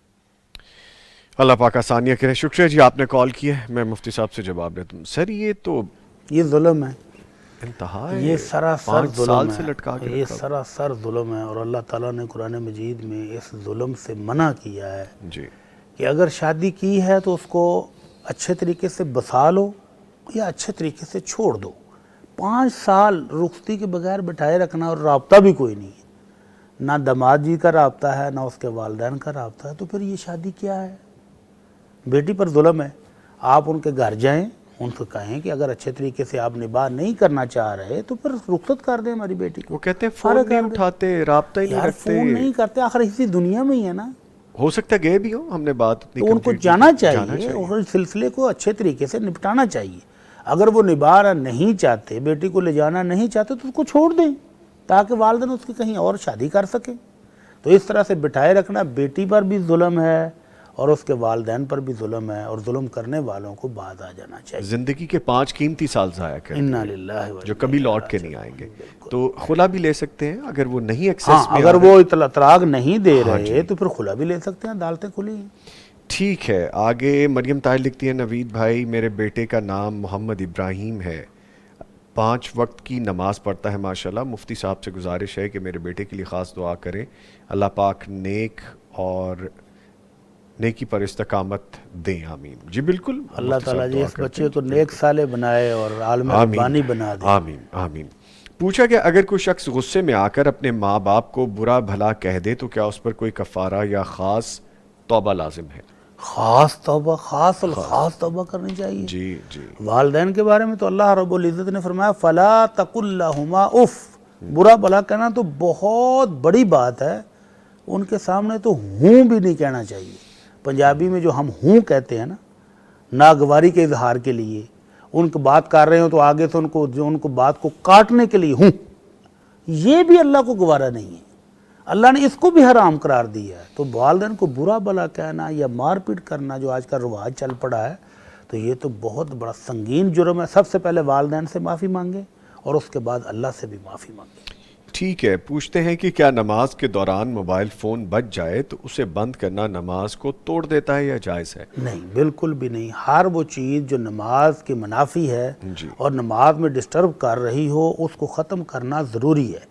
اللہ پاک آسانیاں کرے۔ شکریہ جی آپ نے کال کیا ہے، میں مفتی صاحب سے جواب لیتا ہوں۔ سر یہ تو یہ ظلم ہے، انتہا ہے، یہ سراسر 5 سال ظلم سے ہے، لٹکا کے یہ رکھا ہوا۔ سراسر ظلم ہے، اور اللہ تعالیٰ نے قرآن مجید میں اس ظلم سے منع کیا ہے جی کہ اگر شادی کی ہے تو اس کو اچھے طریقے سے بسا لو یا اچھے طریقے سے چھوڑ دو. 5 سال رخصتی کے بغیر بٹھائے رکھنا اور رابطہ بھی کوئی نہیں ہے, نہ داماد جی کا رابطہ ہے نہ اس کے والدین کا رابطہ ہے, تو پھر یہ شادی کیا ہے؟ بیٹی پر ظلم ہے. آپ ان کے گھر جائیں, ان سے کہیں کہ اگر اچھے طریقے سے آپ نباہ نہیں کرنا چاہ رہے تو پھر رخصت کر دیں ہماری بیٹی کو. وہ کہتے ہیں فون نہیں اٹھاتے, رابطہ ہی نہیں یار رکھتے. فون نہیں کرتے, آخر اسی دنیا میں ہی ہے نا, ہو سکتا ہے گئے بھی ہو, ہم نے بات اتنی تو ان کو complete جانا کی. چاہیے اور اس سلسلے کو اچھے طریقے سے نپٹانا چاہیے. اگر وہ نبھانا نہیں چاہتے, بیٹی کو لے جانا نہیں چاہتے, تو اس کو چھوڑ دیں تاکہ والدین اس کی کہیں اور شادی کر سکیں. تو اس طرح سے بٹھائے رکھنا بیٹی پر بھی ظلم ہے اور اس کے والدین پر بھی ظلم ہے, اور ظلم کرنے والوں کو بعد آ جانا چاہیے. زندگی کے 5 قیمتی سال ضائع کر انا للہ و جو کبھی لوٹ کے نہیں آئیں گے. تو خلا بھی لے سکتے ہیں اگر وہ نہیں ایکسیس ہاں, میں. اگر وہ اطلاق نہیں دے رہے تو پھر خلا بھی لے سکتے ہیں, عدالتیں کھلی ہیں. ٹھیک ہے. آگے مریم طاہر لکھتی ہیں, نوید بھائی میرے بیٹے کا نام محمد ابراہیم ہے, 5 وقت کی نماز پڑھتا ہے ماشاءاللہ. مفتی صاحب سے گزارش ہے کہ میرے بیٹے کے لیے خاص دعا کریں, اللہ پاک نیک اور نیکی پر استقامت دیں, آمین. جی بالکل, اللہ مفتی تعالیٰ صاحب جی دعا اس کرتے بچے ہیں. کو نیک صالح بنائے اور عالم ربانی بنا دے. آمین آمین. پوچھا کہ اگر کوئی شخص غصے میں آ کر اپنے ماں باپ کو برا بھلا کہہ دے تو کیا اس پر کوئی کفارہ یا خاص توبہ لازم ہے؟ خاص توبہ, خاص الخاص توبہ کرنی چاہیے. جی جی. والدین کے بارے میں تو اللہ رب العزت نے فرمایا فلا تقل لہما اف, برا بھلا کہنا تو بہت بڑی بات ہے, ان کے سامنے تو ہوں بھی نہیں کہنا چاہیے. پنجابی میں جو ہم ہوں کہتے ہیں نا, ناگواری کے اظہار کے لیے, ان کو بات کر رہے ہوں تو آگے سے ان کو بات کو کاٹنے کے لیے ہوں, یہ بھی اللہ کو گوارا نہیں ہے. اللہ نے اس کو بھی حرام قرار دیا ہے. تو والدین کو برا بھلا کہنا یا مار پیٹ کرنا جو آج کا رواج چل پڑا ہے, تو یہ تو بہت بڑا سنگین جرم ہے. سب سے پہلے والدین سے معافی مانگیں اور اس کے بعد اللہ سے بھی معافی مانگیں. ٹھیک ہے. پوچھتے ہیں کہ کیا نماز کے دوران موبائل فون بج جائے تو اسے بند کرنا نماز کو توڑ دیتا ہے یا جائز ہے؟ نہیں, بالکل بھی نہیں. ہر وہ چیز جو نماز کے منافی ہے اور نماز میں ڈسٹرب کر رہی ہو, اس کو ختم کرنا ضروری ہے.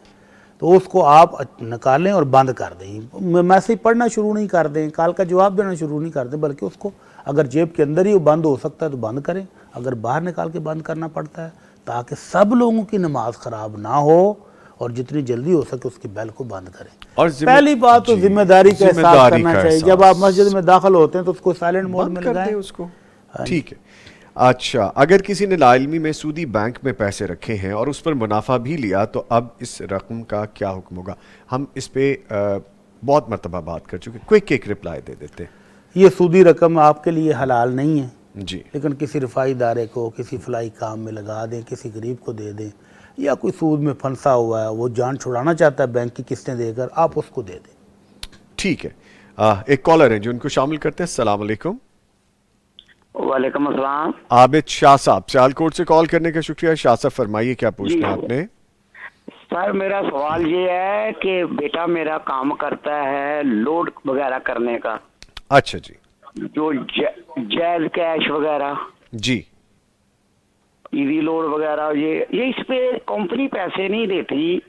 تو اس کو آپ نکالیں اور بند کر دیں. میسیج پڑھنا شروع نہیں کر دیں, کال کا جواب دینا شروع نہیں کر دیں, بلکہ اس کو اگر جیب کے اندر ہی وہ بند ہو سکتا ہے تو بند کریں, اگر باہر نکال کے بند کرنا پڑتا ہے, تاکہ سب لوگوں کی نماز خراب نہ ہو, اور جتنی جلدی ہو سکے اس کی بیل کو بند کریں. اور پہلی بات تو ذمہ داری کا احساس کرنا چاہیے. جب آپ مسجد میں داخل ہوتے ہیں تو اس کو سائلنٹ موڈ میں لگائیں اس کو. ٹھیک ہے. اچھا, اگر کسی نے لاعلمی میں سودی بینک میں پیسے رکھے ہیں اور اس پر منافع بھی لیا تو اب اس رقم کا کیا حکم ہوگا؟ ہم اس پہ بہت مرتبہ بات کر چکے, کوئک رپلائی دے دیتے ہیں. یہ سودی رقم آپ کے لیے حلال نہیں ہے جی, لیکن کسی رفائی ادارے کو, کسی فلاحی کام میں لگا دیں, کسی غریب کو دے دیں, یا کوئی سود میں پھنسا ہوا ہے وہ جان چھڑانا چاہتا ہے بینک کی قسطیں دے کر, آپ اس کو دے دیں. ٹھیک ہے. ایک کالر ہے جو ان کو شامل کرتے ہیں. السلام علیکم. وعلیکم السلام. عابد شاہ صاحب, سیالکوٹ سے کال کرنے کا شکریہ. شاہ صاحب فرمائیے کیا پوچھنا ہے آپ نے؟ سر میرا سوال یہ ہے کہ بیٹا میرا کام کرتا ہے لوڈ وغیرہ کرنے کا. اچھا جی. جو جیز کیش وغیرہ, جی, ایزی لوڈ وغیرہ, یہ اس پہ کمپنی پیسے نہیں دیتی.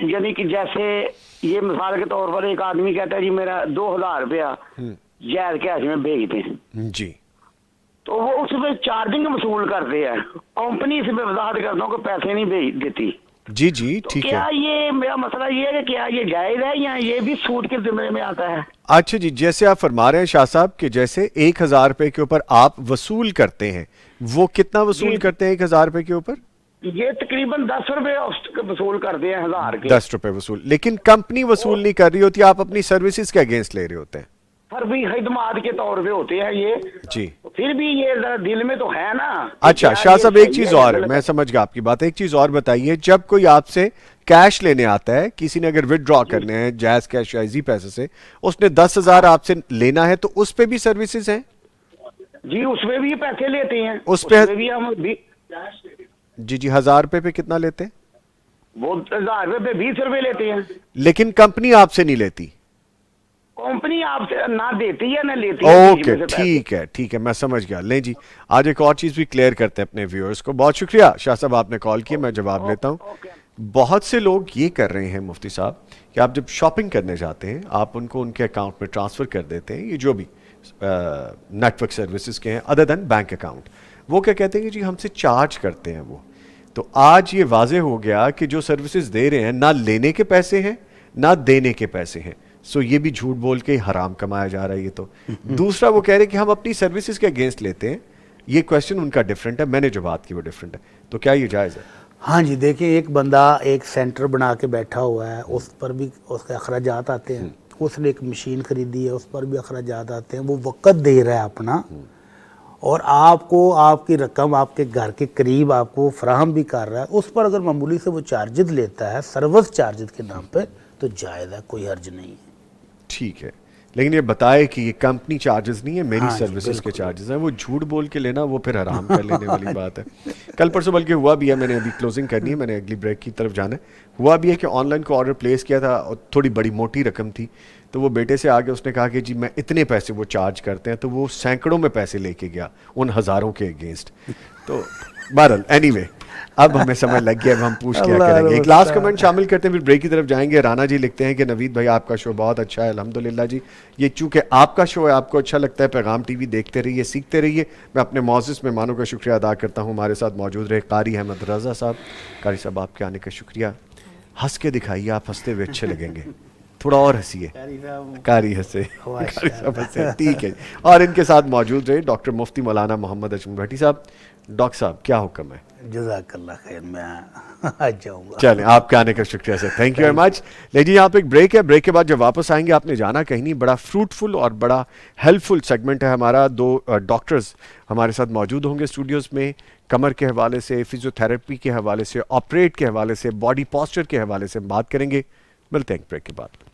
یعنی کہ جیسے یہ مثال کے طور پر ایک آدمی کہتا ہے جی میرا 2000 روپیہ جیز کیش میں بھیج دیں, جی, تو وہ اس پہ چارجنگ وصول کرتے ہیں. کمپنی سے میں وضاحت کرتا ہوں کہ پیسے نہیں بھیج دیتی. جی جی, ٹھیک ہے. کیا یہ میرا مسئلہ یہ ہے کہ کیا یہ جائز ہے یا یہ بھی سود کے ذمے میں آتا ہے؟ اچھا جی, جیسے آپ فرما رہے ہیں شاہ صاحب کہ جیسے 1000 روپے کے اوپر آپ وصول کرتے ہیں, وہ کتنا وصول کرتے ہیں 1000 روپے کے اوپر؟ یہ تقریباً 10 روپے وصول کرتے ہیں 1000 کے. 10 روپے وصول, لیکن کمپنی وصول نہیں کر رہی ہوتی, آپ اپنی سروسز کے اگینسٹ لے رہے ہوتے ہیں. ہر بھی خدمات کے طور پہ ہوتے ہیں یہ. جی, پھر بھی یہ ذرا دل میں تو ہے نا. اچھا شاہ صاحب, ایک چیز اور ہے, میں سمجھ گیا آپ کی بات. ایک چیز اور بتائیے, جب کوئی آپ سے کیش لینے آتا ہے, کسی نے اگر وڈرا کرنے ہیں جائز کیش یا ایزی پیسے سے, اس نے 10,000 آپ سے لینا ہے تو اس پہ بھی سروسز ہیں؟ جی اس میں بھی پیسے لیتے ہیں. اس پہ بھی ہم جی جی, 1000 روپے پہ کتنا لیتے ہیں؟ وہ 1000 روپے پہ 20 روپے لیتے ہیں. لیکن کمپنی آپ سے نہیں لیتی. کمپنی آپ سے نہ دیتی ہے نہ لیتی ہے. اوکے, ٹھیک ہے ٹھیک ہے, میں سمجھ گیا. لیں جی, آج ایک اور چیز بھی کلیئر کرتے ہیں اپنے ویورز کو. بہت شکریہ شاہ صاحب, آپ نے کال کیا, میں جواب لیتا ہوں. بہت سے لوگ یہ کر رہے ہیں مفتی صاحب کہ آپ جب شاپنگ کرنے جاتے ہیں, آپ ان کو ان کے اکاؤنٹ میں ٹرانسفر کر دیتے ہیں, یہ جو بھی نیٹ ورک سروسز کے ہیں ادر دین بینک اکاؤنٹ, وہ کیا کہتے ہیں کہ جی ہم سے چارج کرتے ہیں وہ. تو آج یہ واضح ہو گیا کہ جو سروسز دے رہے ہیں نہ لینے کے پیسے ہیں نہ دینے کے پیسے ہیں. سو یہ بھی جھوٹ بول کے حرام کمایا جا رہا ہے یہ تو. دوسرا وہ کہہ رہے ہیں کہ ہم اپنی سروسز کے اگینسٹ لیتے ہیں. یہ کویشچن ان کا ڈیفرنٹ ہے, میں نے جو بات کی وہ ڈیفرنٹ ہے. تو کیا یہ جائز ہے؟ ہاں جی دیکھیں, ایک بندہ ایک سینٹر بنا کے بیٹھا ہوا ہے, اس پر بھی اس کے اخراجات آتے ہیں. اس نے ایک مشین خریدی ہے, اس پر بھی اخراجات آتے ہیں. وہ وقت دے رہا ہے اپنا, اور آپ کو آپ کی رقم آپ کے گھر کے قریب آپ کو فراہم بھی کر رہا ہے. اس پر اگر معمولی سے وہ چارجز لیتا ہے سروس چارجز کے نام پہ تو جائز ہے, کوئی حرج نہیں ہے. ٹھیک ہے, لیکن یہ بتائے کہ یہ کمپنی چارجز نہیں ہے, میری سروسز کے چارجز ہیں. وہ جھوٹ بول کے لینا وہ پھر حرام کر لینے والی بات ہے. کل پرسوں بلکہ ہوا بھی ہے, میں نے ابھی کلوزنگ کرنی ہے, میں نے اگلی بریک کی طرف جانا ہے. ہوا بھی ہے کہ آن لائن کو آرڈر پلیس کیا تھا اور تھوڑی بڑی موٹی رقم تھی, تو وہ بیٹے سے آگے اس نے کہا کہ جی میں اتنے پیسے وہ چارج کرتے ہیں, تو وہ سینکڑوں میں پیسے لے کے گیا ان ہزاروں کے اگینسٹ. تو بہرحال اینی وے اب ہمیں سمجھ لگ گیا, اب ہم پوچھ کیا کریں گے. ایک لاسٹ کمنٹ شامل کرتے ہیں پھر بریک کی طرف جائیں گے. رانا جی لکھتے ہیں کہ نوید بھائی آپ کا شو بہت اچھا ہے. الحمدللہ جی, یہ چونکہ آپ کا شو ہے, آپ کو اچھا لگتا ہے, پیغام ٹی وی دیکھتے رہیے, سیکھتے رہیے. میں اپنے معزز مہمانوں کا شکریہ ادا کرتا ہوں, ہمارے ساتھ موجود رہے قاری احمد رضا صاحب. قاری صاحب آپ کے آنے کا شکریہ. ہنس کے دکھائیے, آپ ہنستے ہوئے اچھے لگیں گے, تھوڑا اور ہنسیے. قاری ہنسے, قاری صاحب ہنسے, ٹھیک ہے. اور ان کے ساتھ موجود رہے ڈاکٹر مفتی مولانا محمد اجمل بھٹی صاحب. ڈاکٹر صاحب کیا حکم ہے؟ جزاک اللہ خیر, میں آ جاؤں گا. چلیں, آپ کے آنے کا شکریہ سر, تھینک یو ویری مچ. لیجیے یہاں پہ ایک بریک ہے, بریک کے بعد جب واپس آئیں گے آپ نے جانا کہیں نہیں, بڑا فروٹفل اور بڑا ہیلپ فل سیگمنٹ ہے ہمارا. 2 ڈاکٹرز ہمارے ساتھ موجود ہوں گے اسٹوڈیوز میں, کمر کے حوالے سے, فزیو تھراپی کے حوالے سے, آپریٹ کے حوالے سے, باڈی پاسچر کے حوالے سے بات کریں گے. ملتے ہیں بریک کے بعد.